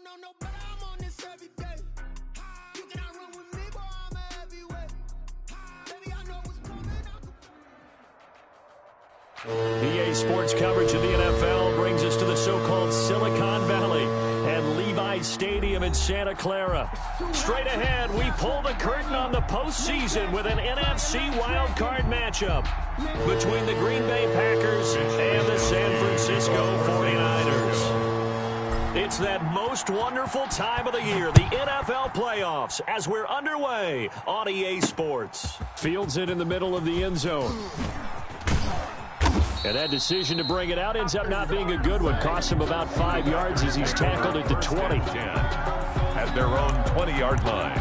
know no better, I'm on this every day. You cannot run with me, boy, I'm a heavyweight. Baby, I know what's coming. EA Sports coverage of the NFL brings us to the so-called Silicon Valley and Levi's Stadium in Santa Clara. Straight ahead, we pull the curtain on the postseason with an NFC wildcard matchup between the Green Bay Packers and the San Francisco 49ers. It's that most wonderful time of the year, the NFL playoffs, as we're underway on EA Sports. Fields it in the middle of the end zone. And that decision to bring it out ends up not being a good one. Costs him about 5 yards as he's tackled at the 20. At their own 20-yard line.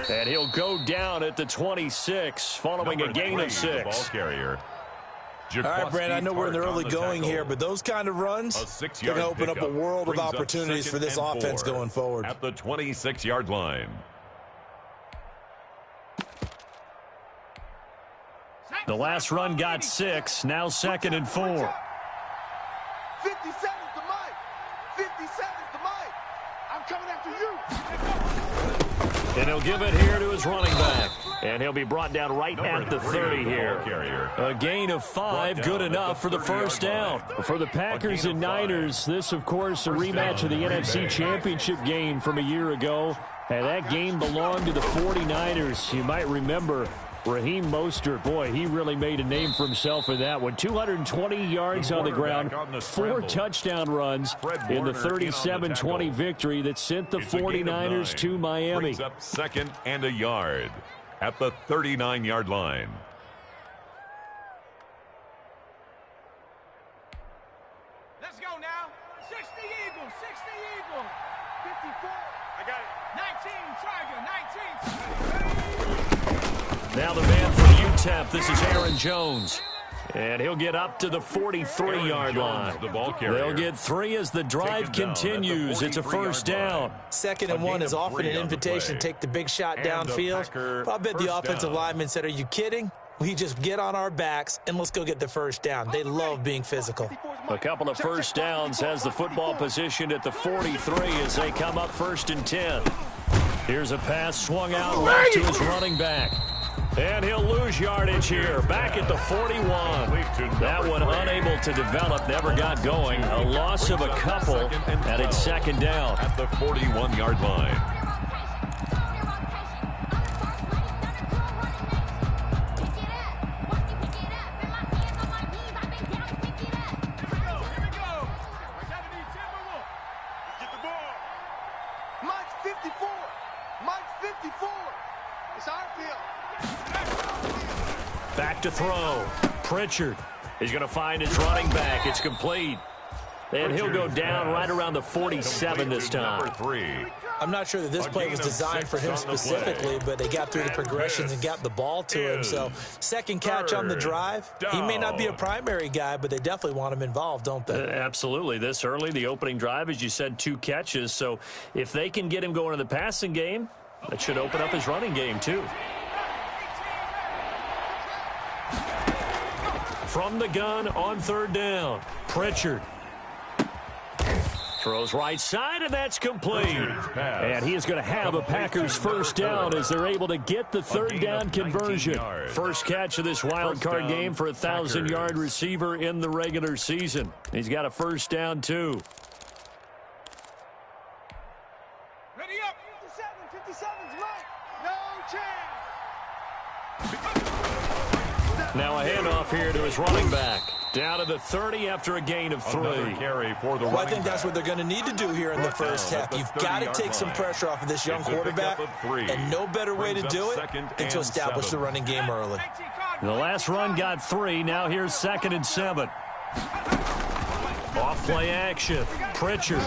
And he'll go down at the 26 following a gain of 6. Ball carrier. All right, Brad, I know we're in the early going here, but those kind of runs can open up a world of opportunities for this offense going forward. At the 26-yard line. The last run got 6, now 2nd and 4. 50 seconds to Mike. 50 seconds to Mike. I'm coming after you. And he'll give it here to his running back. And he'll be brought down right at the 30 here. A gain of 5, good enough for the first down. For the Packers and Niners, this, of course, a rematch of the NFC Championship game from a year ago. And that game belonged to the 49ers. You might remember Raheem Mostert, boy, he really made a name for himself in that one. 220 yards on the ground, 4 touchdown runs in the 37-20 victory that sent the 49ers to Miami. Brings up 2nd and a yard at the 39-yard line. Let's go now. 60 Eagles, 60 Eagles. 54. I got it. 19 Tiger, 19. Now the man from UTEP, this is Aaron Jones. And he'll get up to the 43-yard line. They'll get 3 as the drive continues. It's a first down. 2nd and 1 is often an invitation to take the big shot downfield. But I bet the offensive lineman said, are you kidding? We just get on our backs and let's go get the first down. They love being physical. A couple of first downs has the football positioned at the 43 as they come up 1st and 10. Here's a pass swung out left to his running back. And he'll lose yardage here, back at the 41. That one unable to develop, never got going. A loss of a couple, and it's 2nd down. At the 41-yard line. Mike's 54. Mike's 54. It's our field. Back to throw. Pritchard is going to find his running back. It's complete. And he'll go down right around the 47 this time. I'm not sure that this play was designed for him specifically, but they got through the progressions and got the ball to him. So, second catch on the drive. He may not be a primary guy, but they definitely want him involved, don't they? Absolutely. This early, the opening drive, as you said, 2 catches. So, if they can get him going in the passing game, that should open up his running game, too. From the gun on 3rd down, Pritchard throws right side, and that's complete. And he is going to have a Packers first down as they're able to get the 3rd down conversion. First catch of this wild card game for a 1,000-yard receiver in the regular season. He's got a first down, too. Ready up. 57's right. No chance. Now a handoff here to his running back. Down to the 30 after a gain of 3. Carry for the I think that's what they're going to need to do here in the first half. You've got to take some pressure off of this young quarterback, and no better way to do it than to establish the running game early. The last run got 3. Now here's 2nd and 7. Off play action. Pritchard.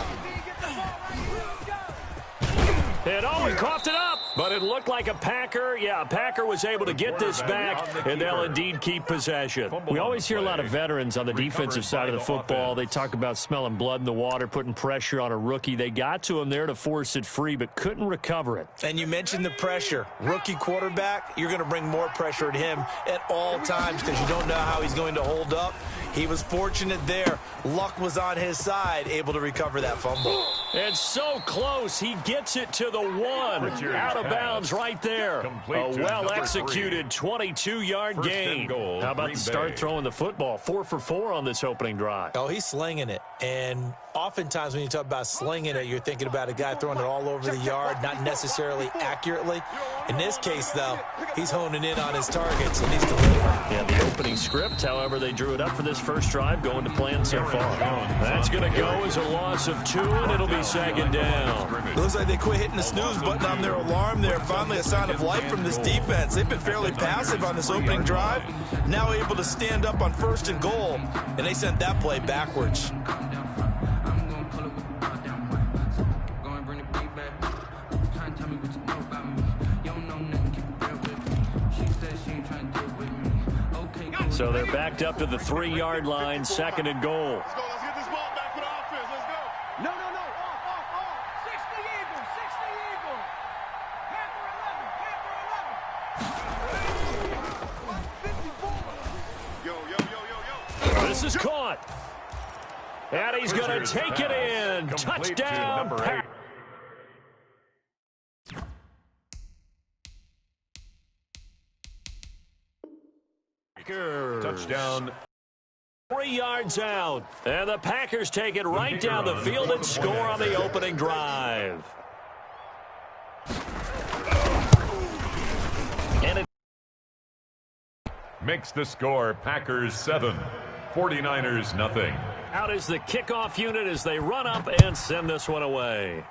And he coughed it up, but But it looked like a Packer. Yeah, a Packer was able to get this back, and they'll indeed keep possession. We always hear a lot of veterans on the defensive side of the football. They talk about smelling blood in the water, putting pressure on a rookie. They got to him there to force it free, but couldn't recover it. And you mentioned the pressure. Rookie quarterback, you're going to bring more pressure at him at all times because you don't know how he's going to hold up. He was fortunate there. Luck was on his side, able to recover that fumble. And so close. He gets it to the 1. Out of bounds right there. A well-executed 22-yard gain. How about the start throwing the football? 4 for 4 on this opening drive. Oh, he's slinging it. And oftentimes when you talk about slinging it, you're thinking about a guy throwing it all over the yard, not necessarily accurately. In this case, though, he's honing in on his targets, and he's delivering. Yeah, the opening script, however, they drew it up for this first drive, going to plan so far. That's going to go as a loss of 2, and it'll be second down. It looks like they quit hitting the snooze button on their alarm there. Finally a sign of life from this defense. They've been fairly passive on this opening drive. Now able to stand up on 1st and goal, and they sent that play backwards. So they're backed up to the 3-yard line, 2nd and goal. Let's go. Let's get this ball back for the offense. Let's go. No. Off. 60 Eagle. Panther 11. Yo. This is caught. And he's going to take it in. Touchdown, Packers. Touchdown. 3 yards out. And the Packers take it right down the field and score on the opening drive. And it Makes the score Packers 7, 49ers nothing. out is the kickoff unit as they run up and send this one away.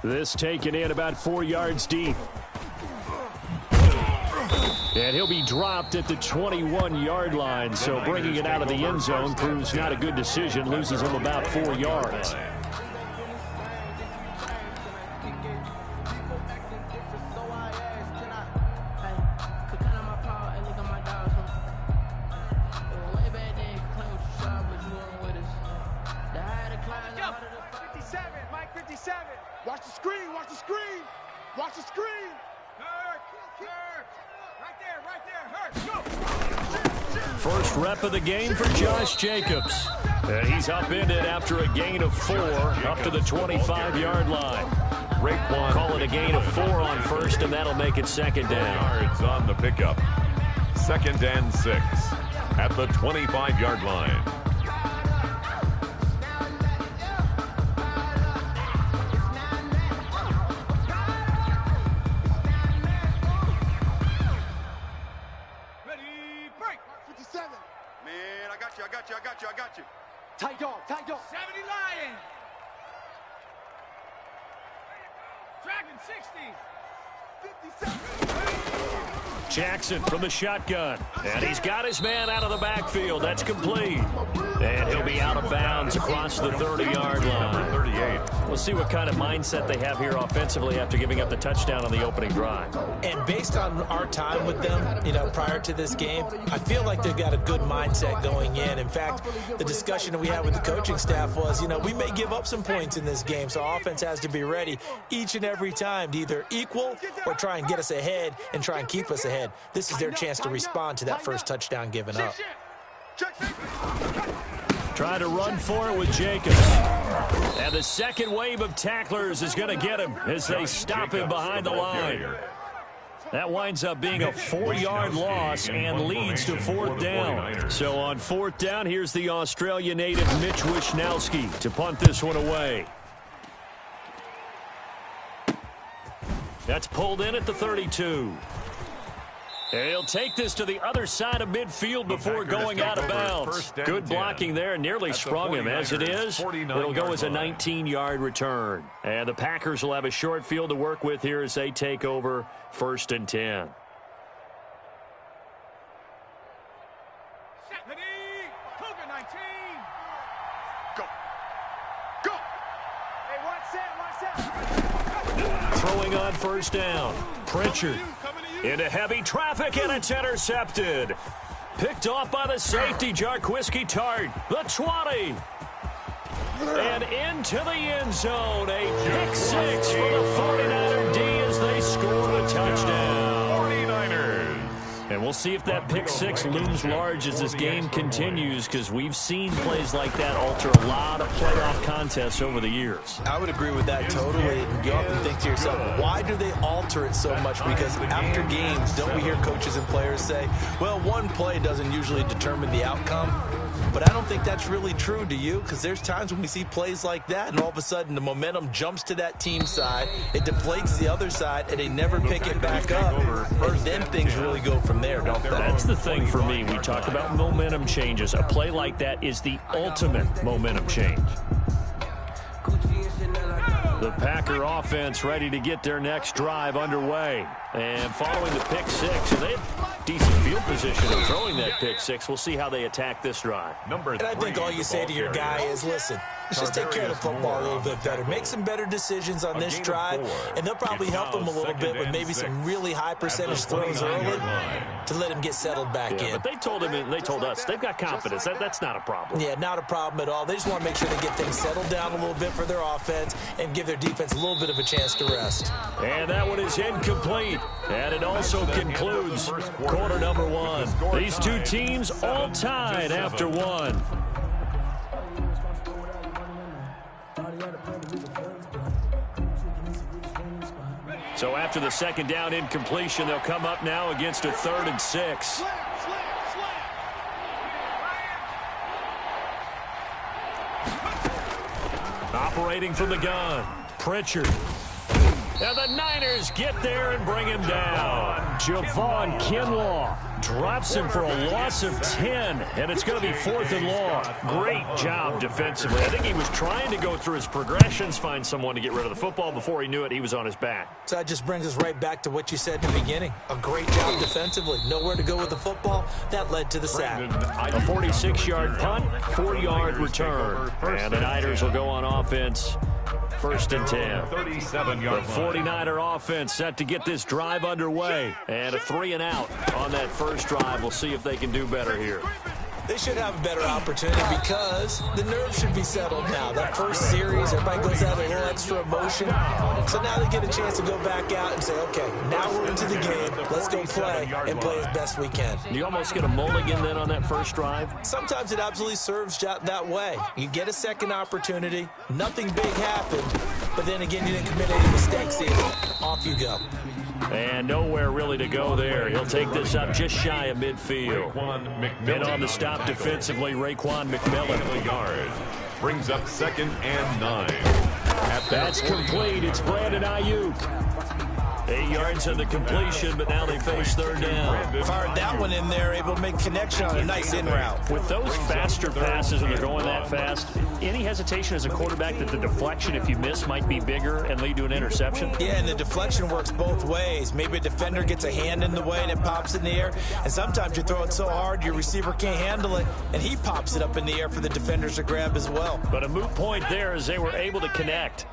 This taken in about 4 yards deep. And he'll be dropped at the 21-yard line, so bringing it out of the end zone proves not a good decision, loses him about 4 yards. Mike 57. Watch the screen. Watch the screen. Watch the screen. First rep of the game for Josh Jacobs. And he's upended after a gain of 4 up to the 25-yard line. Call it a gain of 4 on first, and that'll make it second down. Yards on the pickup. 2nd and 6 at the 25-yard line. I got you. Tight dog. 70 Lion. Dragon 60. 57. Jackson from the shotgun. And he's got his man out of the backfield. That's complete. And he'll be out of bounds across the 30-yard line. 38. We'll see what kind of mindset they have here offensively after giving up the touchdown on the opening drive. And based on our time with them, prior to this game, I feel like they've got a good mindset going in. In fact, the discussion that we had with the coaching staff was, we may give up some points in this game, so offense has to be ready each and every time to either equal or try and get us ahead and try and keep us ahead. This is their chance to respond to that first touchdown given up. Trying to run for it with Jacobs. And the second wave of tacklers is going to get him as they stop him behind the line. That winds up being a 4-yard loss and leads to 4th down. So on 4th down, here's the Australia native Mitch Wishnowski to punt this one away. That's pulled in at the 32. And he'll take this to the other side of midfield before going out of bounds. Good blocking there, nearly sprung him. As it is, it'll go as a 19-yard return. And the Packers will have a short field to work with here as they take over 1st and 10. Cougar 19. Go. Hey, watch that. Throwing on first down. Pritchard into heavy traffic, and it's intercepted. Picked off by the safety, Jarquiski Tart. The 20. And into the end zone. A pick six for the 49er D as they score a touchdown. 49ers. And we'll see if that pick six looms large as this game continues, because we've seen plays like that alter a lot of playoff contests over the years. I would agree with that totally. You often think to yourself, why do they alter it so much? Because after games, don't we hear coaches and players say, well, one play doesn't usually determine the outcome? But I don't think that's really true, do you? Because there's times when we see plays like that, and all of a sudden the momentum jumps to that team side, it deflates the other side, and they never pick it back up. And then things really go from there, don't they? That's the thing for me. We talk about momentum changes. A play like that is the ultimate momentum change. The Packer offense ready to get their next drive underway. And following the pick six, they have decent field position in throwing that pick six. We'll see how they attack this drive. And I think all you say to your guy is, listen, let's just take care of the football a little bit better. Make some better decisions on this drive, and they'll probably help him a little bit with maybe some really high percentage throws early to let him get settled back in. But they told him, and they told us, they've got confidence. That's not a problem. Yeah, not a problem at all. They just want to make sure they get things settled down a little bit for their offense and give their defense a little bit of a chance to rest. And that one is incomplete. And it also concludes quarter number one. These two teams all tied after one. So after the second down incompletion, they'll come up now against a 3rd and 6. Operating from the gun, Pritchard. And the Niners get there and bring him down. Javon Kinlaw drops him for a loss of 10, and it's going to be 4th and long. Great job defensively. I think he was trying to go through his progressions, find someone to get rid of the football. Before he knew it, he was on his back. So that just brings us right back to what you said in the beginning. A great job defensively. Nowhere to go with the football. That led to the sack. A 46-yard punt, 4-yard return. And the Niners will go on offense. 1st and 10. 37-yard The 49er offense set to get this drive underway. And a 3-and-out on that first drive. We'll see if they can do better here. They should have a better opportunity because the nerves should be settled now. That first series, everybody goes out a little extra emotion. So now they get a chance to go back out and say, okay, now we're into the game. Let's go play and play as best we can. You almost get a mulligan then on that first drive? Sometimes it absolutely serves that way. You get a second opportunity. Nothing big happened. But then again, you didn't commit any mistakes either. Off you go. And nowhere really to go there. He'll take this up just shy of midfield. And on the stop defensively, Raekwon McMillan. Yard. Brings up 2nd and 9. That's complete. It's Brandon Ayuk. 8 yards on the completion, but now they face 3rd down. Fired that one in there, able to make connection on a nice in route. With those faster passes and they're going that fast, any hesitation as a quarterback that the deflection, if you miss, might be bigger and lead to an interception? Yeah, and the deflection works both ways. Maybe a defender gets a hand in the way and it pops in the air, and sometimes you throw it so hard your receiver can't handle it, and he pops it up in the air for the defenders to grab as well. But a moot point there as they were able to connect.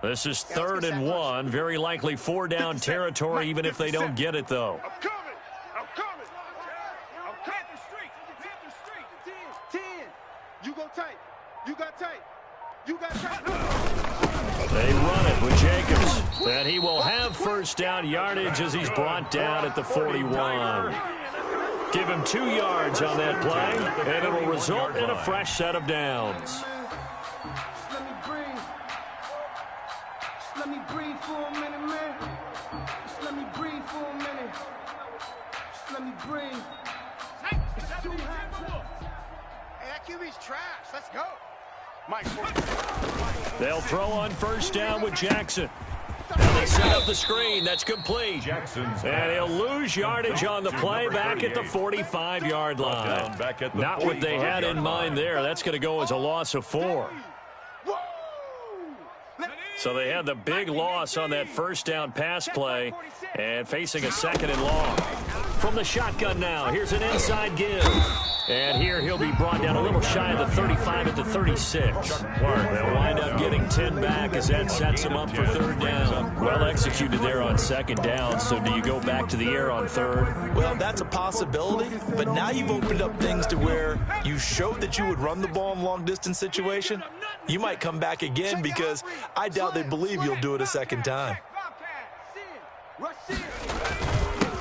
This is 3rd and 1, very likely 4-down territory, even if they don't get it, though. I'm coming. I'm coming. I'm Panther Street. Panther Street. 10. You go tight. You got tight. You got tight. They run it with Jacobs, and he will have 1st down yardage as he's brought down at the 41. Give him 2 yards on that play, and it'll result in a fresh set of downs. Let me breathe for a minute, man. Just let me breathe for a minute. Just let me breathe. It's too hot. Hey, that QB's trash. Let's go. Mike. They'll throw on 1st down with Jackson. And they set up the screen. That's complete. And he'll lose yardage on the play back at the 45-yard line. Not what they had in mind there. That's going to go as a loss of 4. So they had the big loss on that 1st down pass play and facing a 2nd and long. From the shotgun now, here's an inside give. And here he'll be brought down a little shy of the 35 at the 36. They'll wind up getting 10 back as that sets him up for third down. Well executed there on second down, so do you go back to the air on third? Well, that's a possibility, but now you've opened up things to where you showed that you would run the ball in a long-distance situation. You might come back again because I doubt they believe you'll do it a second time.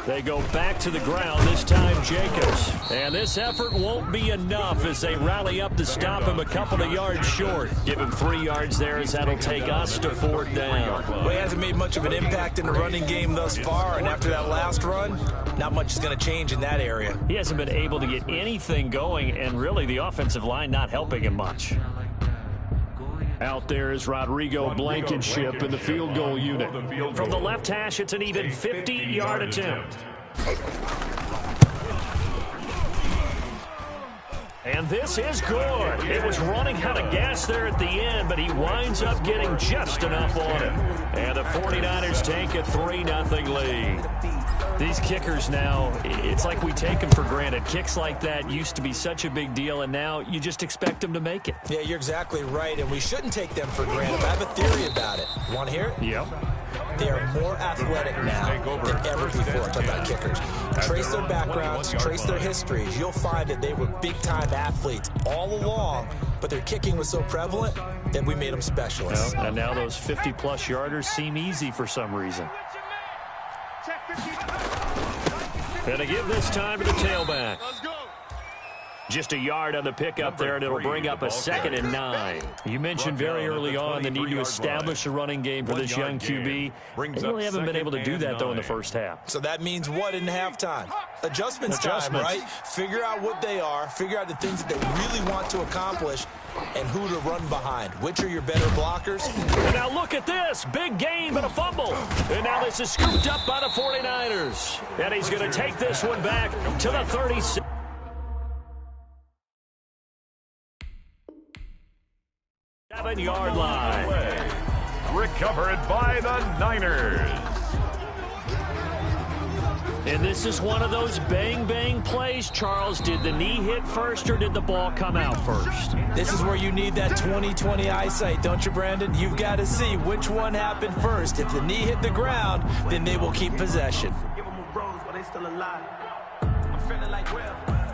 They go back to the ground, this time Jacobs. And this effort won't be enough as they rally up to stop him a couple of yards short. Give him 3 yards there as that'll take us to fourth down. Well, he hasn't made much of an impact in the running game thus far, and after that last run, not much is going to change in that area. He hasn't been able to get anything going, and really the offensive line not helping him much. Out there is Rodrigo Blankenship in the field goal unit. From the left hash, it's an even 50-yard attempt. And this is good. It was running out of gas there at the end, but he winds up getting just enough on it. And the 49ers take a 3-0 lead. These kickers now, it's like we take them for granted. Kicks like that used to be such a big deal, and now you just expect them to make it. Yeah, you're exactly right, and we shouldn't take them for granted. I have a theory about it. Want to hear it? Yep. They are more athletic now than ever before. Talk about kickers. Trace their backgrounds, trace their histories. You'll find that they were big-time athletes all along, but their kicking was so prevalent that we made them specialists. Well, and now those 50-plus yarders seem easy for some reason. And to give this time to the tailback. Just a yard on the pickup there, and it'll bring up a 2nd and 9. You mentioned very early on the need to establish a running game for this young QB. They really haven't been able to do that, though, in the first half. So that means what in halftime? Adjustments time, right? Figure out what they are, figure out the things that they really want to accomplish, and who to run behind. Which are your better blockers? And now look at this. Big gain, but a fumble. And now this is scooped up by the 49ers. And he's going to take this one back to the 36. Yard line. Recovered by the Niners. And this is one of those bang-bang plays, Charles. Did the knee hit first or did the ball come out first? This is where you need that 20/20 eyesight, don't you, Brandon? You've got to see which one happened first. If the knee hit the ground, then they will keep possession. Give them a rose, but they still alive. I'm feeling like Will.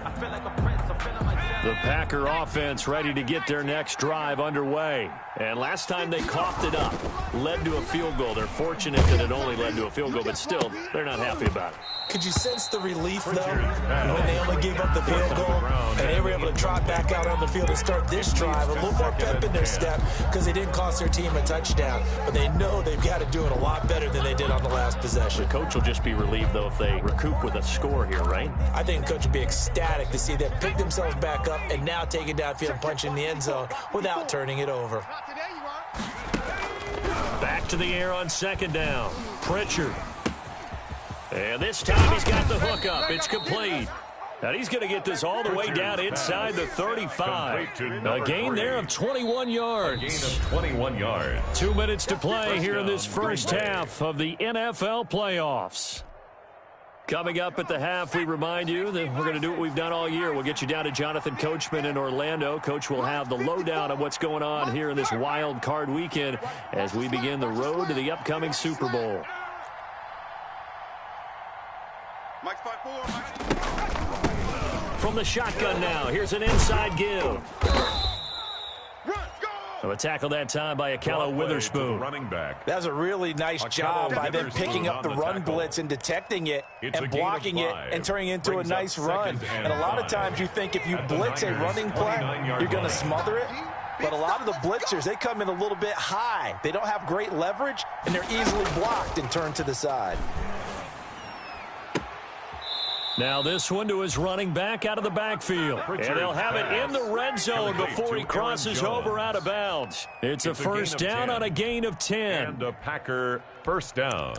I feel like a prince. I'm feeling like The Packer offense ready to get their next drive underway. And last time they coughed it up, led to a field goal. They're fortunate that it only led to a field goal, but still, they're not happy about it. Could you sense the relief, though, when they only gave up the field goal and they were able to trot back out on the field and start this drive, a little more pep in their step because they didn't cost their team a touchdown, but they know they've got to do it a lot better than they did on the last possession. The coach will just be relieved, though, if they recoup with a score here, right? I think the coach will be ecstatic to see them pick themselves back up and now take it downfield and punch in the end zone without turning it over. Back to the air on 2nd down. Pritchard. And this time he's got the hook up. It's complete. And he's going to get this all the way down inside the 35. A gain there of 21 yards. A gain of 21 yards. 2 minutes to play here in this first half of the NFL playoffs. Coming up at the half, we remind you that we're going to do what we've done all year. We'll get you down to Jonathan Coachman in Orlando. Coach will have the lowdown on what's going on here in this wild card weekend as we begin the road to the upcoming Super Bowl. Mike's 5-4. From the shotgun now, here's an inside give. Run, go! So a tackle that time by Akala Witherspoon. Running back. That was a really nice job by them picking up the run blitz and detecting it and blocking it and turning it into a nice run. And a lot of times you think if you blitz a running play, you're going to smother it. But a lot of the blitzers, they come in a little bit high. They don't have great leverage, and they're easily blocked and turned to the side. Now this one to his running back out of the backfield. And they'll have it in the red zone before he crosses over out of bounds. It's a first down on a gain of 10. And a Packer first down.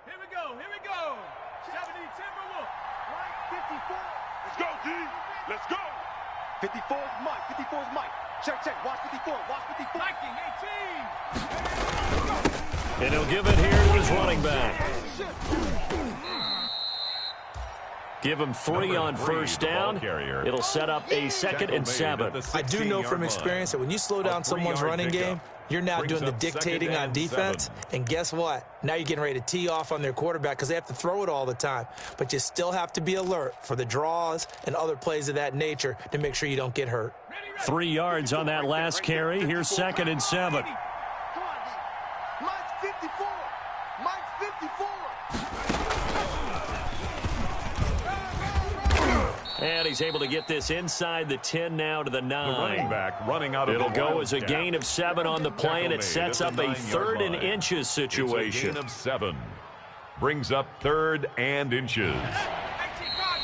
Here we go. 70 Timberwolf. Right, 54. Let's go, D. Let's go. 54 is Mike. 54 is Mike. Check. Watch 54. Watch 54. 19, 18. And he'll give it here to his running back. Give him 3 on first down. It'll set up a 2nd and 7. I do know from experience that when you slow down someone's running game, you're now doing the dictating on defense. And guess what? Now you're getting ready to tee off on their quarterback because they have to throw it all the time. But you still have to be alert for the draws and other plays of that nature to make sure you don't get hurt. 3 yards on that last carry. Here's 2nd and 7. Come on, D. Mike's 54. Mike's 54. And he's able to get this inside the 10 now to the 9. The running back running out of It'll the go as a gap. gain of 7 on the play, and it sets up a 3rd and inches situation. It's a gain of 7. Brings up 3rd and inches.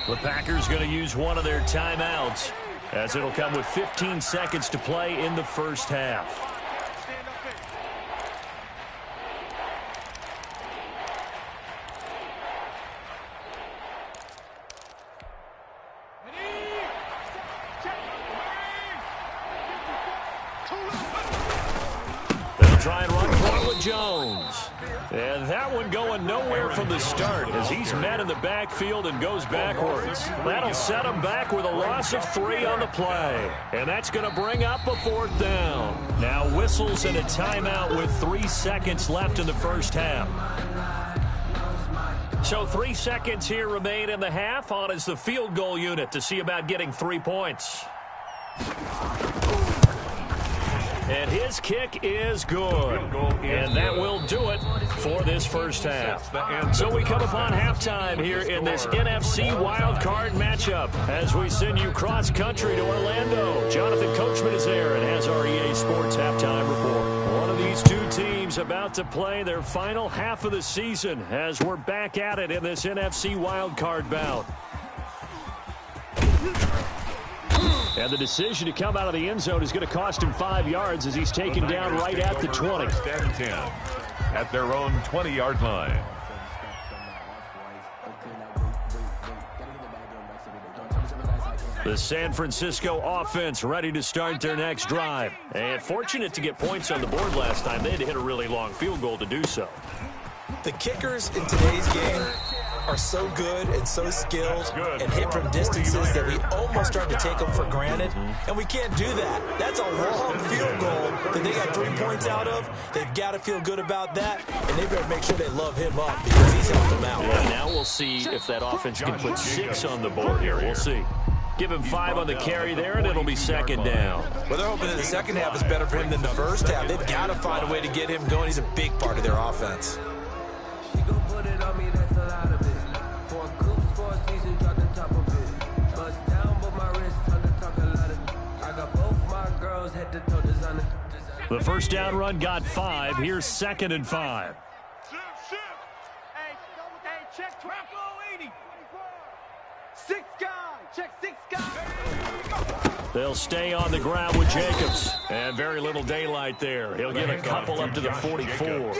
The Packers going to use one of their timeouts, as it'll come with 15 seconds to play in the first half. They'll try and run for it with Jones. And that one going nowhere from the start as he's met in the backfield and goes backwards. That'll set him back with a loss of 3 on the play. And that's going to bring up a 4th down. Now whistles and a timeout with 3 seconds left in the first half. So 3 seconds here remain in the half. On is the field goal unit to see about getting 3 points. And his kick is good. And that will do it for this first half. So we come upon halftime here in this NFC wildcard matchup as we send you cross-country to Orlando. Jonathan Coachman is there and has our EA Sports halftime report. One of these two teams about to play their final half of the season as we're back at it in this NFC wildcard bout. And the decision to come out of the end zone is going to cost him 5 yards as he's taken down right at the 20. 10 at their own 20-yard line. The San Francisco offense ready to start their next drive. And fortunate to get points on the board last time. They had to hit a really long field goal to do so. The kickers in today's game are so good and so skilled and hit from distances that we almost start to take them for granted, and we can't do that. That's a long field goal that they got 3 points out of. They've got to feel good about that, and they better make sure they love him up because he's helped them out. Yeah, now we'll see if that offense can put 6 on the board here. We'll see. Give him 5 on the carry there, and it'll be 2nd down. Well, they're hoping that the second half is better for him than the first half. They've got to find a way to get him going. He's a big part of their offense. The first down run got 5. Here's 2nd and 5. Hey, check Trappo 80. 6 guy. Check 6 guy. They'll stay on the ground with Jacobs. And very little daylight there. He'll get a couple up to the 44.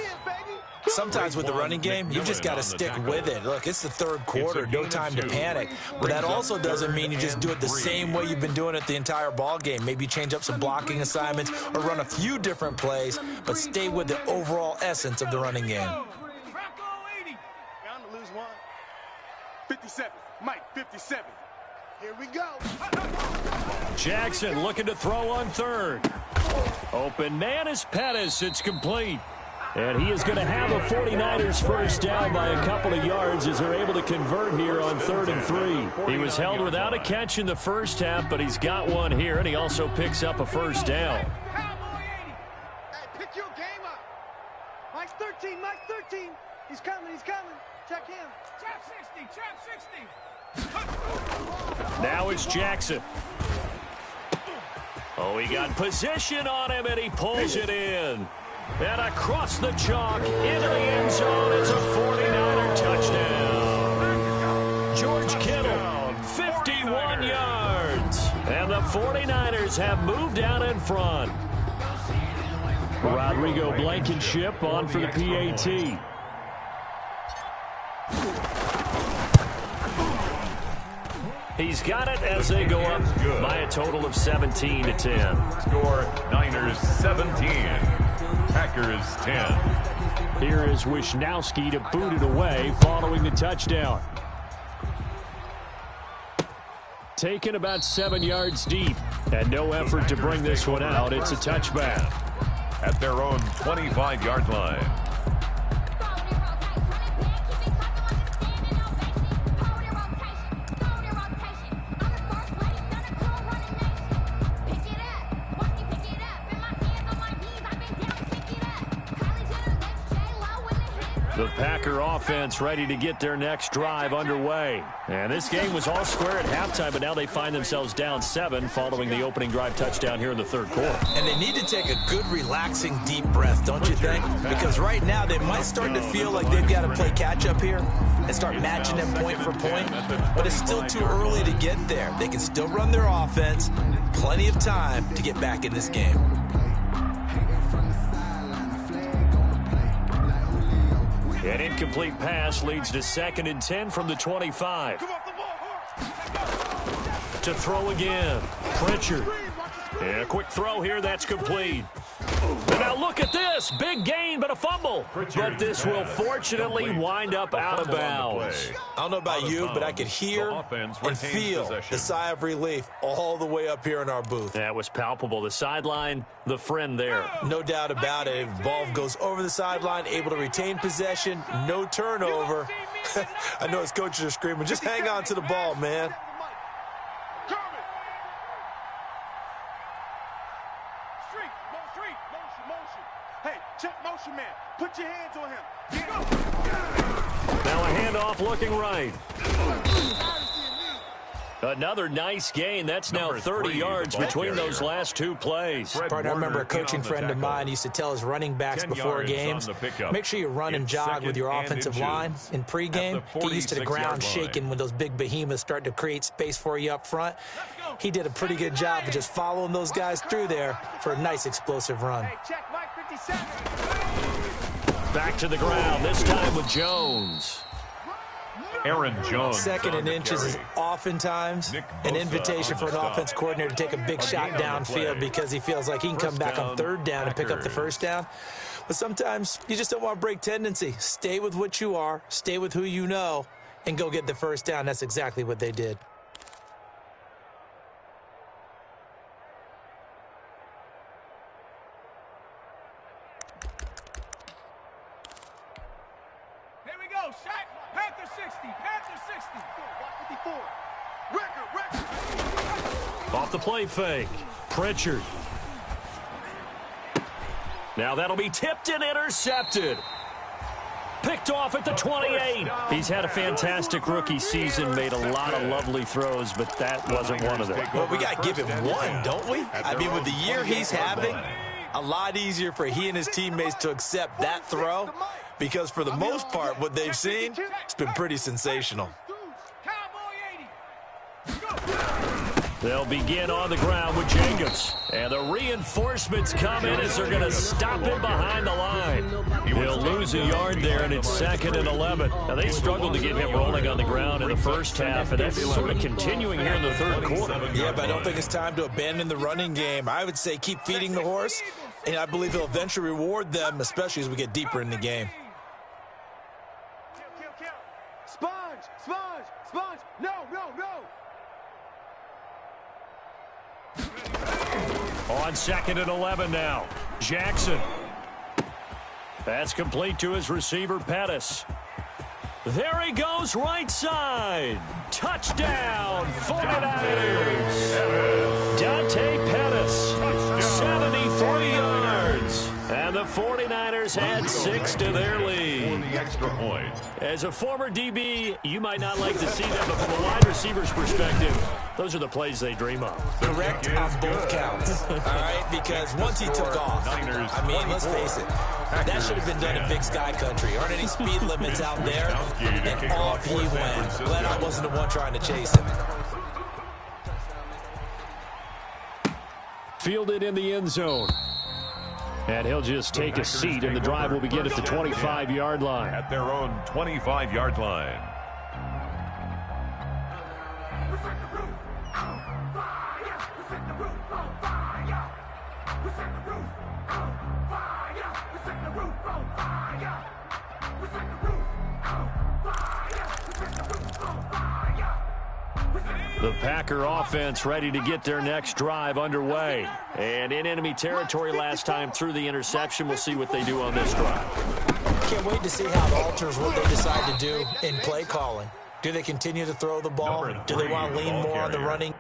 Sometimes with the running game, you just got to stick with it. Look, it's the third quarter, no time to panic. But that also doesn't mean you just do it the same way you've been doing it the entire ball game. Maybe change up some blocking assignments or run a few different plays, but stay with the overall essence of the running game. Bound to lose one. 57. Mike, 57. Here we go. Jackson looking to throw on 3rd. Open man is Pettis. It's complete. And he is going to have a 49ers first down by a couple of yards as they're able to convert here on 3rd and 3. He was held without a catch in the first half, but he's got one here, and he also picks up a first down. Hey, pick your game up. Mike 13, Mike 13. He's coming, he's coming. Check him. Trap 60, trap 60. Now it's Jackson. Oh, he got position on him, and he pulls it in. And across the chalk, into the end zone, it's a 49er touchdown. George Kittle, 51 yards. And the 49ers have moved out in front. Rodrigo Blankenship on for the PAT. He's got it as they go up by a total of 17-10. Score Niners 17. Packers 10. Here is Wishnowski to boot it away following the touchdown. Taken about 7 yards deep, and no effort to bring this one out. It's a touchback. At their own 25-yard line. The Packer offense ready to get their next drive underway. And this game was all square at halftime, but now they find themselves down 7 following the opening drive touchdown here in the third quarter. And they need to take a good, relaxing, deep breath, don't you think? Because right now they might start to feel like they've got to play catch-up here and start matching them point for point. But it's still too early to get there. They can still run their offense. Plenty of time to get back in this game. An incomplete pass leads to 2nd and 10 from the 25. To throw again. Pritchard. And a quick throw here. That's complete. And now look at this. Big gain, but a fumble. But this will fortunately wind up out of bounds. I don't know about you, but I could hear and feel the sigh of relief all the way up here in our booth. That was palpable. The sideline, the friend there. No doubt about it. Ball goes over the sideline, able to retain possession, no turnover. I know his coaches are screaming, just hang on to the ball, man. Check motion, man. Put your hands on him. Now a handoff looking right. Another nice gain. That's now 30 yards between those last 2 plays. Partner, I remember a coaching friend of mine used to tell his running backs before games, make sure you run and jog with your offensive line in pregame. Get used to the ground shaking when those big behemoths start to create space for you up front. He did a pretty good job of just following those guys through there for a nice explosive run. Back to the ground, this time with Jones. Aaron Jones. 2nd and inches is oftentimes an invitation for an offense coordinator to take a big shot downfield because he feels like he can come back on 3rd down and pick up the 1st down. But sometimes you just don't want to break tendency. Stay with what you are, stay with who you know, and go get the 1st down. That's exactly what they did. Off the play fake. Pritchard. Now that'll be tipped and intercepted. Picked off at the 28. He's had a fantastic rookie season, made a lot of lovely throws, but that wasn't one of them. Well, we got to give him one, don't we? I mean, with the year he's having, a lot easier for he and his teammates to accept that throw because for the most part, what they've seen, it's been pretty sensational. They'll begin on the ground with Jacobs. And the reinforcements come in as they're going to stop him behind the line. He'll lose a yard there, and it's 2nd and 11. Now, they struggled to get him rolling on the ground in the first half, and that's sort of continuing here in the third quarter. Yeah, but I don't think it's time to abandon the running game. I would say keep feeding the horse, and I believe he'll eventually reward them, especially as we get deeper in the game. Sponge! Sponge! Sponge! No, no, no! On 2nd and 11 now. Jackson. That's complete to his receiver, Pettis. There he goes, right side. Touchdown, 49ers. Dante Pettis, 73 yards. And the 49ers add 6 to their lead. The extra point. As a former DB, you might not like to see that, but from a wide receiver's perspective, those are the plays they dream of. Correct on both counts, all right? Because once he took off, I mean, let's face it, that should have been done in Big Sky Country. Aren't any speed limits out there? And off he went. Glad I wasn't the one trying to chase him. Fielded in the end zone. And he'll just take a seat, and the drive will begin at the 25-yard line. At their own 25-yard line. The Packer offense ready to get their next drive underway. And in enemy territory last time through the interception. We'll see what they do on this drive. Can't wait to see how it alters what they decide to do in play calling. Do they continue to throw the ball? Do they want to lean more on the running?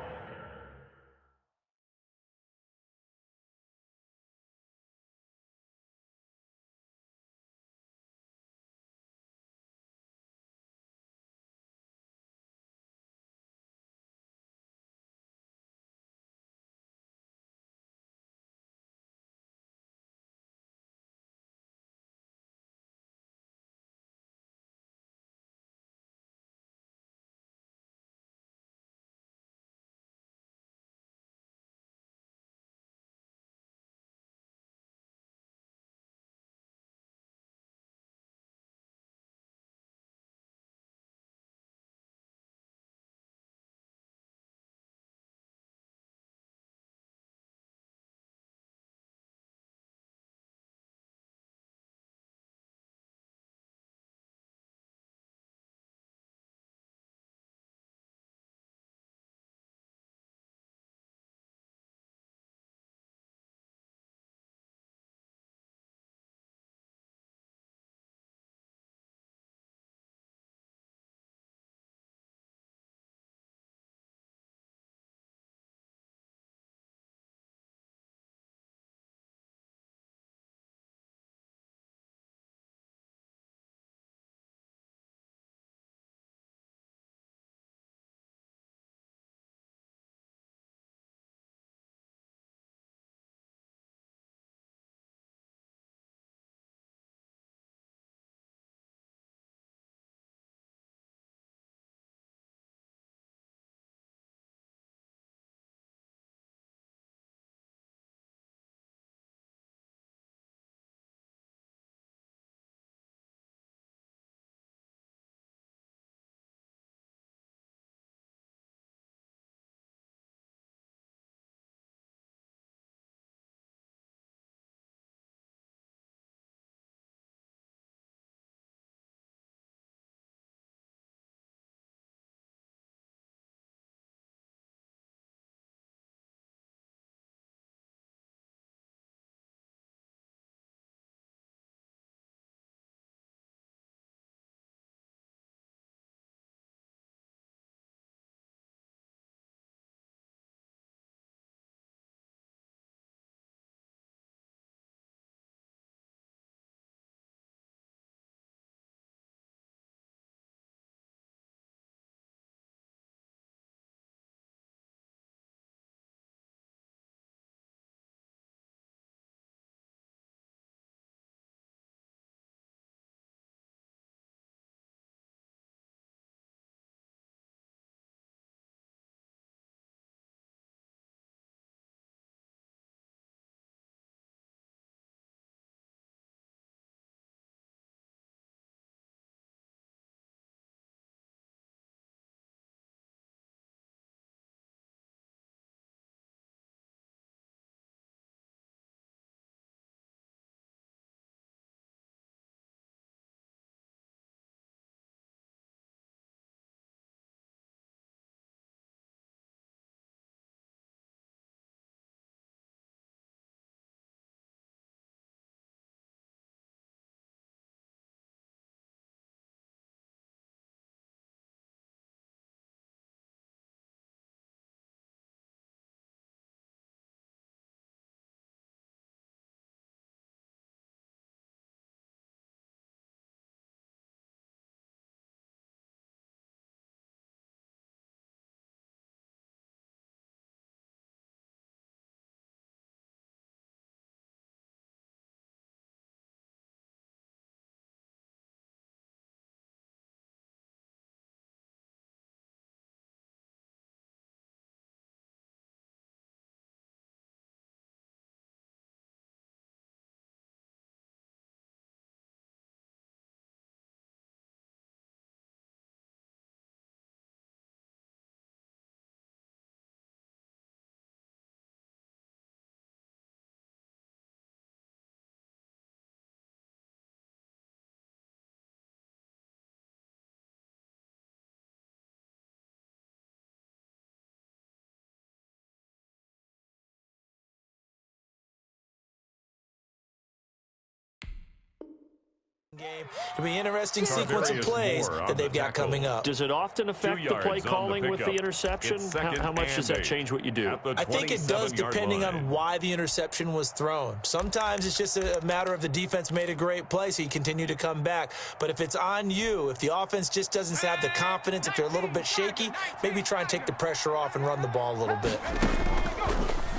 Game. It'll be an interesting sequence of plays that they've got coming up. Does it often affect the play calling with the interception? How much does that change what you do? I think it does, depending on why the interception was thrown. Sometimes it's just a matter of the defense made a great play, so you continue to come back. But if it's on you, if the offense just doesn't have the confidence, if they're a little bit shaky, maybe try and take the pressure off and run the ball a little bit.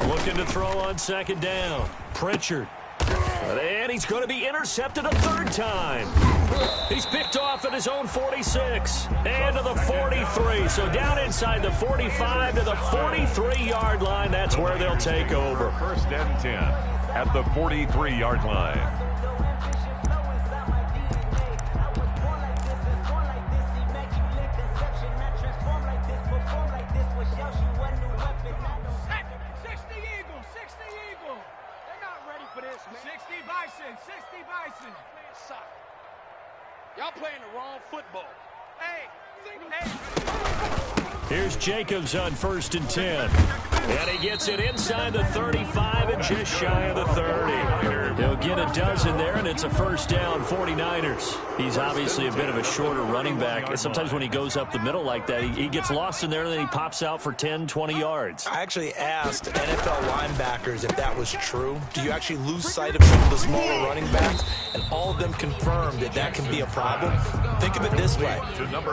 Looking to throw on second down. Pritchard. And he's going to be intercepted a third time. He's picked off at his own 46 and to the 43. So down inside the 45 to the 43-yard line. That's where they'll take over. First and 10 at the 43-yard line. Y'all playing the wrong football. Hey. Here's Jacobs on first and 10. And he gets it inside the 35 and just shy of the 30. He'll get a dozen there, and it's a first down, 49ers. He's obviously a bit of a shorter running back. And sometimes when he goes up the middle like that, he gets lost in there, and then he pops out for 10, 20 yards. I actually asked NFL linebackers if that was true. Do you actually lose sight of some of the smaller running backs? And all of them confirmed that that can be a problem. Think of it this way.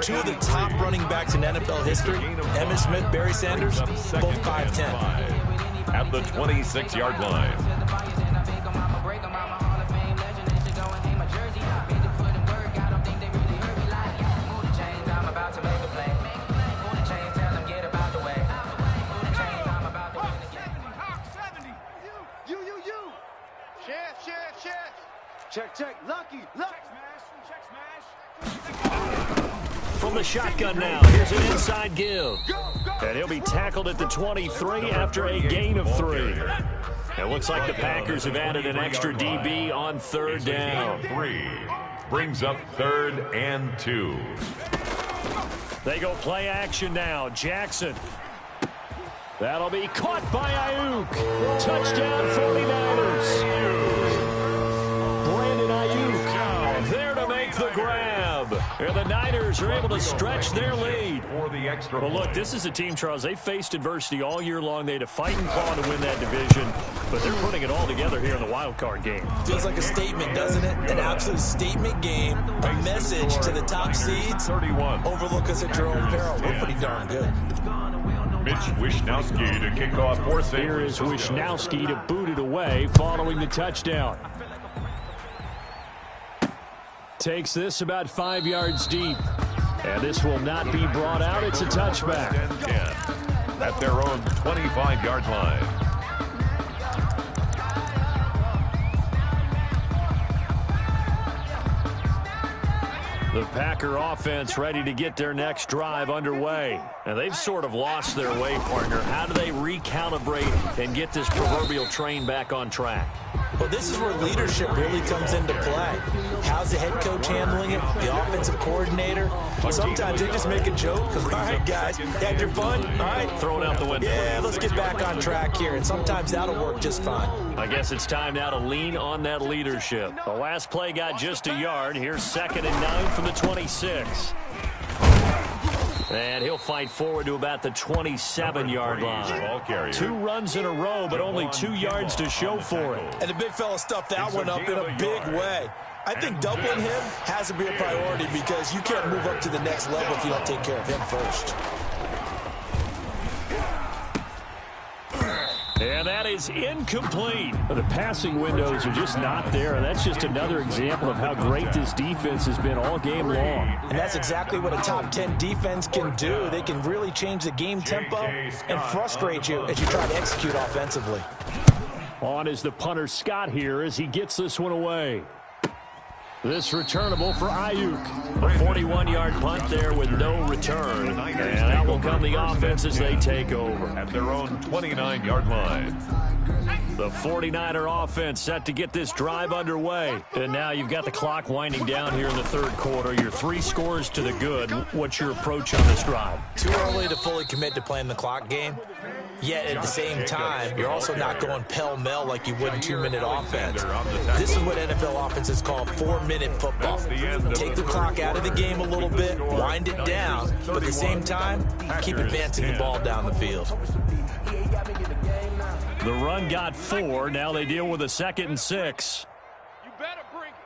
Two of the top running backs in NFL history, Emmitt Smith, Barry Sanders, both 5'10". At the 26-yard line. Check, Lucky. From the shotgun now, here's an inside give. And he'll be tackled at the 23 after a gain of 3. It looks like the Packers have added an extra DB on third down. 3 brings up 3rd and 2. They go play action now. Jackson. That'll be caught by Ayuk. Touchdown 49ers. There to make the grab. And the Niners are able to stretch their lead. Well, look, this is a team, Charles. They faced adversity all year long. They had to fight and claw to win that division. But they're putting it all together here in the wild card game. Feels like a statement, doesn't it? An absolute statement game. A message to the top seeds. Overlook us at your own peril. We're pretty darn good. Mitch Wishnowsky to kick off for St. Here is Wishnowsky to boot it away following the touchdown. Takes this about 5 yards deep. And this will not be brought out. It's a touchback. At their own 25-yard line. The Packer offense ready to get their next drive underway. And they've sort of lost their way, partner. How do they recalibrate and get this proverbial train back on track? Well, this is where leadership really comes into play. How's the head coach handling it? The offensive coordinator? Sometimes they just make a joke. All right, guys, had your fun? All right. Throw it out the window. Yeah, let's get back on track here. And sometimes that'll work just fine. I guess it's time now to lean on that leadership. The last play got just a yard. Here's 2nd and 9 from the 26. And he'll fight forward to about the 27-yard line. 2 runs in a row, but only 2 yards to show for it. And the big fella stuffed that one up in a big way. I think doubling him has to be a priority because you can't move up to the next level if you don't take care of him first. And that is incomplete. The passing windows are just not there, and that's just another example of how great this defense has been all game long. And that's exactly what a top 10 defense can do. They can really change the game tempo and frustrate you as you try to execute offensively. On is the punter Scott here as he gets this one away. This returnable for Ayuk. A 41-yard punt there with no return. And out will come the offense as they take over. At their own 29-yard line. The 49er offense set to get this drive underway. And now you've got the clock winding down here in the third quarter. You're 3 scores to the good. What's your approach on this drive? Too early to fully commit to playing the clock game. Yet at the same time, you're also not going pell-mell like you would in 2-minute offense. This is what NFL offenses call 4-minute football. Take the clock out of the game a little bit, wind it down, but at the same time, keep advancing the ball down the field. The run got 4. Now they deal with a 2nd and 6. You better bring it.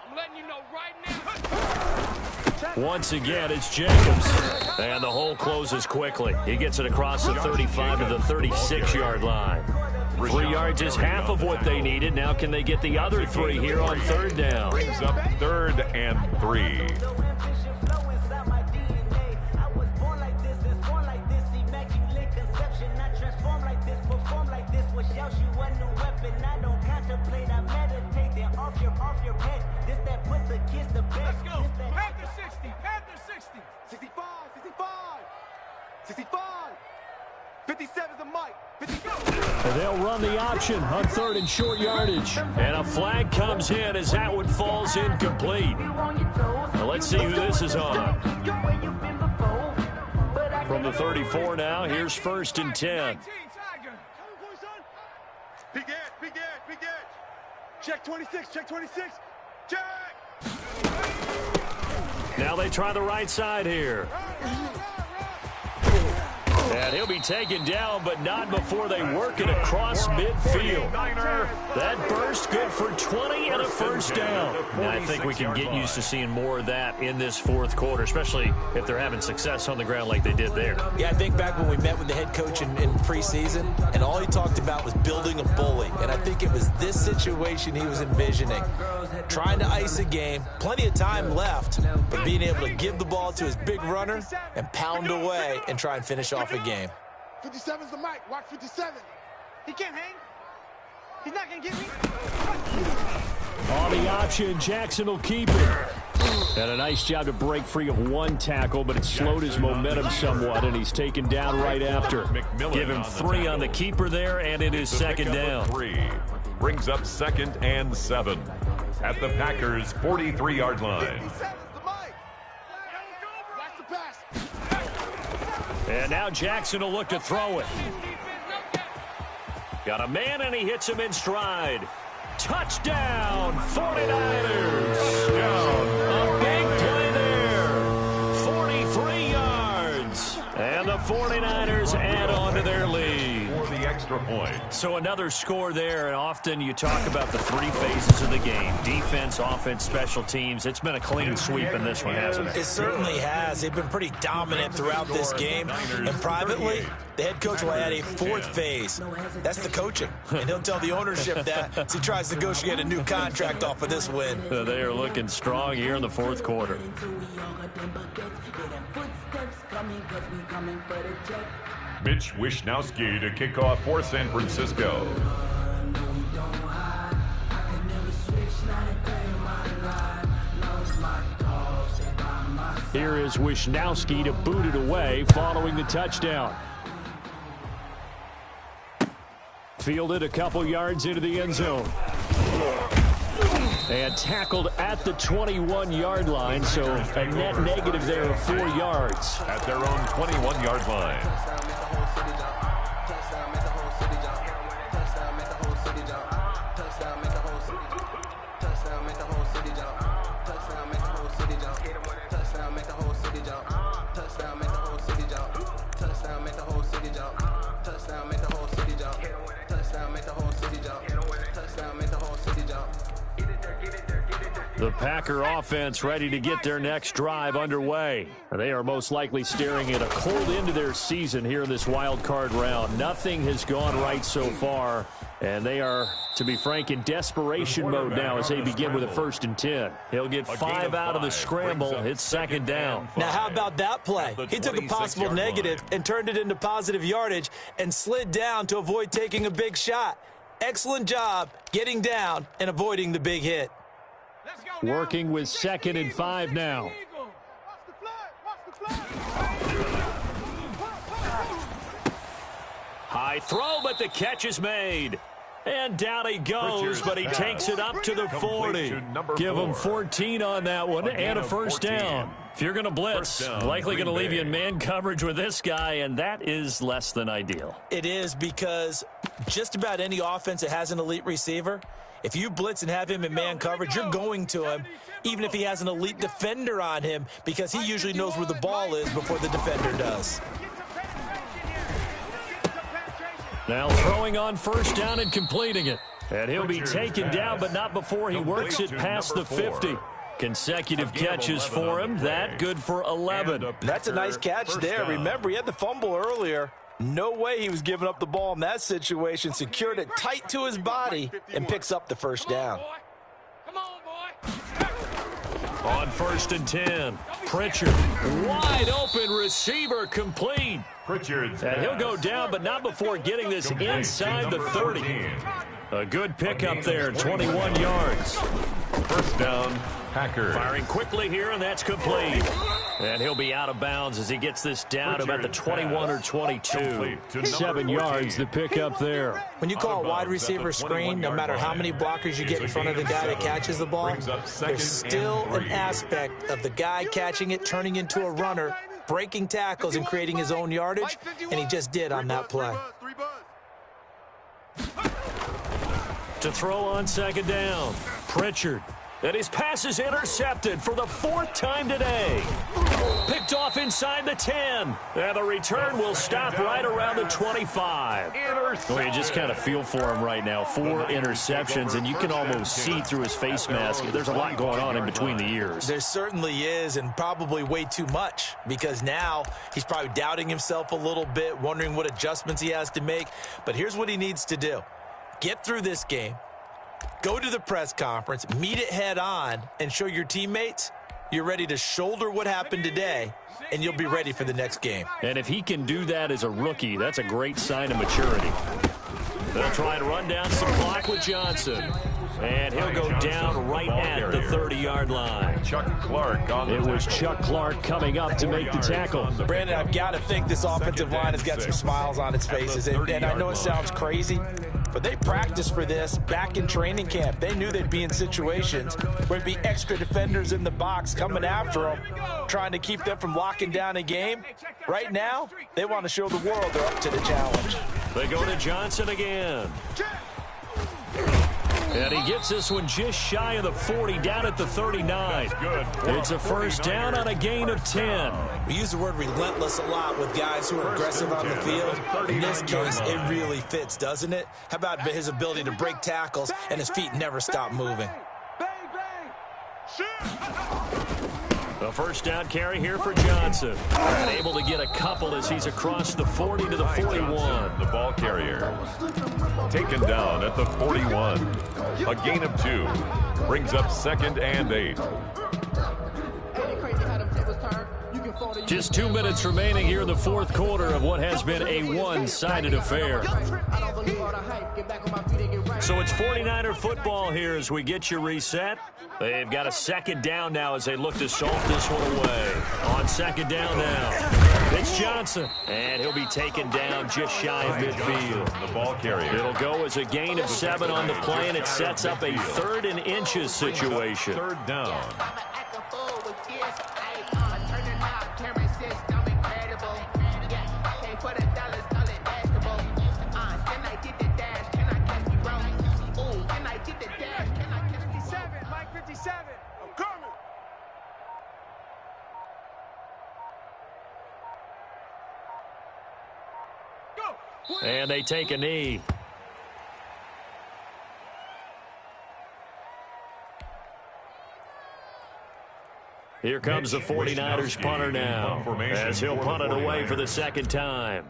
I'm letting you know right now. Once again, it's Jacobs. And the hole closes quickly. He gets it across the 35 to the 36-yard line. 3 yards is half of what they needed. Now can they get the other 3 here on 3rd down? Brings up 3rd and 3. Let's go. Panther 60. Panther 60. 65. 65. 57 is the mic. 55. They'll run the option on 3rd and short yardage. And a flag comes in as that one falls incomplete. Now let's see who this is on. From the 34 now, here's 1st and 10. Big edge. Check 26. Check. Now they try the right side here. And he'll be taken down, but not before they work it across midfield. That burst good for 20 and a 1st down. And I think we can get used to seeing more of that in this 4th quarter, especially if they're having success on the ground like they did there. Yeah, I think back when we met with the head coach in preseason, and all he talked about was building a bully. And I think it was this situation he was envisioning. Trying to ice a game, plenty of time left, but being able to give the ball to his big runner and pound away and try and finish off a game. 57's the mic. Watch 57. He can't hang. He's not going to get me. On the option, Jackson will keep it. And a nice job to break free of 1 tackle, but it slowed his momentum somewhat, and he's taken down right after. Give him 3 on the keeper there, and it is 2nd down. 3 brings up 2nd and 7 at the Packers' 43-yard line. And now Jackson will look to throw it. Got a man, and he hits him in stride. Touchdown, 49ers. A big play there. 43 yards. And the 49ers add on to their lead. For the extra point. So another score there, and often you talk about the 3 phases of the game. Defense, offense, special teams. It's been a clean sweep in this one, hasn't it? It certainly has. They've been pretty dominant throughout this game. And privately, the head coach will add a 4th phase. That's the coaching. And he'll tell the ownership that as he tries to negotiate a new contract off of this win. They are looking strong here in the 4th quarter. Mitch Wishnowsky to kick off for San Francisco. Here is Wishnowsky to boot it away following the touchdown. Fielded a couple yards into the end zone. And tackled at the 21-yard line, so a net negative there of 4 yards. At their own 21-yard line. The Packer offense ready to get their next drive underway. They are most likely staring at a cold end to their season here in this wild card round. Nothing has gone right so far, and they are, to be frank, in desperation mode now as they begin with a 1st and 10. He'll get 5 out of the scramble. It's 2nd down. Now, how about that play? He took a possible negative and turned it into positive yardage and slid down to avoid taking a big shot. Excellent job getting down and avoiding the big hit. Working with 2nd and 5 now. High throw, but the catch is made. And down he goes, but he takes it up to the 40. Give him 14 on that one and a first down. If you're going to blitz, likely going to leave you in man coverage with this guy, and that is less than ideal. It is, because just about any offense that has an elite receiver, if you blitz and have him in man coverage, you're going to him, even if he has an elite defender on him, because he usually knows where the ball is before the defender does. Now throwing on first down and completing it. And he'll be taken down, but not before he works it past the 50. Consecutive catches for him. That good for 11. That's a nice catch there. Remember, he had the fumble earlier. No way he was giving up the ball in that situation. Secured it tight to his body and picks up the first down. On 1st and 10, Pritchard, wide open receiver, complete. And he'll go down, but not before getting this inside the 30. A good pickup there, 21 yards. First down, Packers. Firing quickly here, and that's complete. And he'll be out of bounds as he gets this down to about the 21 or 22. 7 yards the pickup there. When you call a wide receiver screen, no matter how many blockers you get in front of the guy that catches the ball, there's still an aspect of the guy catching it, turning into a runner, breaking tackles and creating his own yardage, and he just did on that play. To throw on second down, Pritchard. And his pass is intercepted for the 4th time today. Picked off inside the 10. And the return will stop right around the 25. Well, you just kind of feel for him right now. 4 interceptions, and you can almost see through his face mask. There's a lot going on in between the ears. There certainly is, and probably way too much, because now he's probably doubting himself a little bit, wondering what adjustments he has to make. But here's what he needs to do. Get through this game. Go to the press conference, meet it head on, and show your teammates you're ready to shoulder what happened today, and you'll be ready for the next game. And if he can do that as a rookie, that's a great sign of maturity. They'll try and run down some clock with Johnson. And he'll go down right at the 30-yard line. Chuck Clark on the It was Chuck Clark coming up to make the tackle. Brandon, I've got to think this offensive line has got some smiles on its faces. And I know it sounds crazy, but they practiced for this back in training camp. They knew they'd be in situations where there'd be extra defenders in the box coming after them, trying to keep them from locking down a game. Right now, they want to show the world they're up to the challenge. They go to Johnson again. And he gets this one just shy of the 40, down at the 39. It's a first down on a gain of 10. We use the word relentless a lot with guys who are aggressive on the field. In this case, it really fits, doesn't it? How about his ability to break tackles and his feet never stop moving? A first down carry here for Johnson. And able to get a couple as he's across the 40 to the 41. The ball carrier. Taken down at the 41. A gain of 2. Brings up 2nd and 8. Just 2 minutes remaining here in the 4th quarter of what has been a one-sided affair. So it's 49er football here as we get you reset. They've got a 2nd down now as they look to salt this one away. On 2nd down now, it's Johnson. And he'll be taken down just shy of midfield. The ball carrier. It'll go as a gain of 7 on the play, and it sets up a 3rd and inches situation. 3rd down. And they take a knee. Here comes the 49ers punter now, as he'll punt it away for the 2nd time.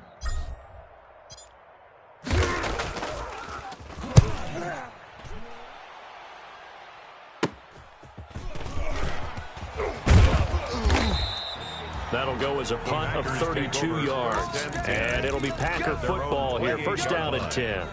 That'll go as a punt of 32 yards. And it'll be Packer football here. First down and 10.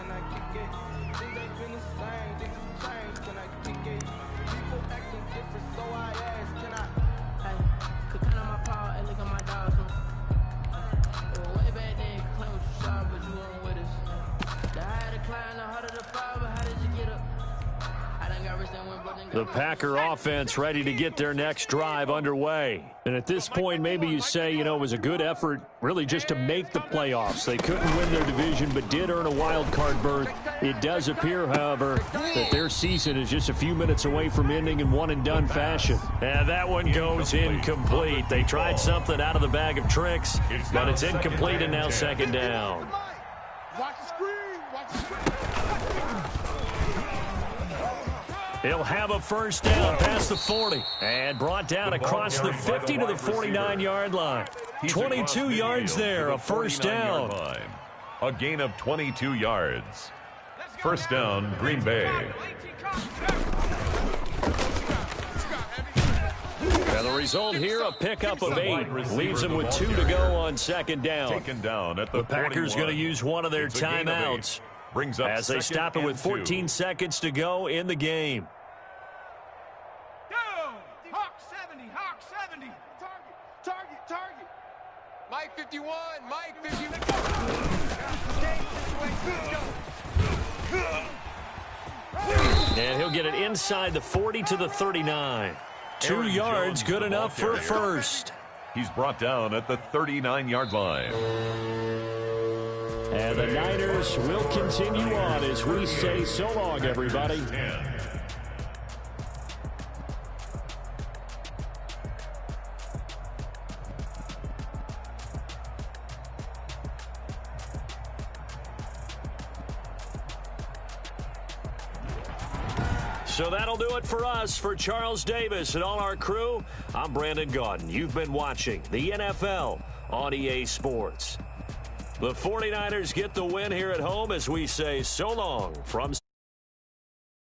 The Packer offense ready to get their next drive underway. And at this point, maybe you say, you know, it was a good effort really just to make the playoffs. They couldn't win their division but did earn a wild card berth. It does appear, however, that their season is just a few minutes away from ending in one-and-done fashion. And that one goes incomplete. They tried something out of the bag of tricks, but it's incomplete and now second down. Watch the screen. Watch the screen. He'll have a first down past the 40 and brought down across the 50 to the 49-yard line. 22 yards there, a first down. A gain of 22 yards. First down, Green Bay. And the result here, a pickup of 8. Leaves them with 2 to go on second down. Taken down at the Packers going to use one of their timeouts brings up as they stop it with 14 seconds to go in the game. Go! Hawk 70, Hawk 70. Target. Mike 51, Mike 51. And he'll get it inside the 40 to the 39. 2 yards, good enough for a first. He's brought down at the 39-yard line. And the Niners will continue on as we say so long, everybody. So that'll do it for us. For Charles Davis and all our crew, I'm Brandon Gaudin. You've been watching the NFL on EA Sports. The 49ers get the win here at home as we say so long from